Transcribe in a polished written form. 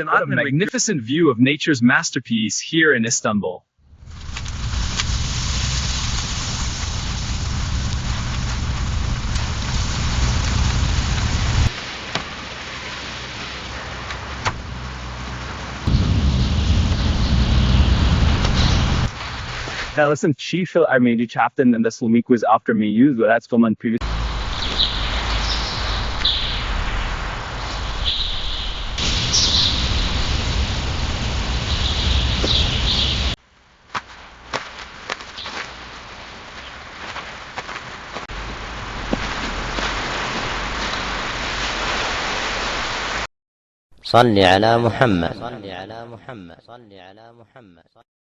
What a magnificent view of nature's masterpiece here in Istanbul. Ja, das sind Schiffe, die Chapten and the Slumik was after me used, but that's from my previous. صل على محمد.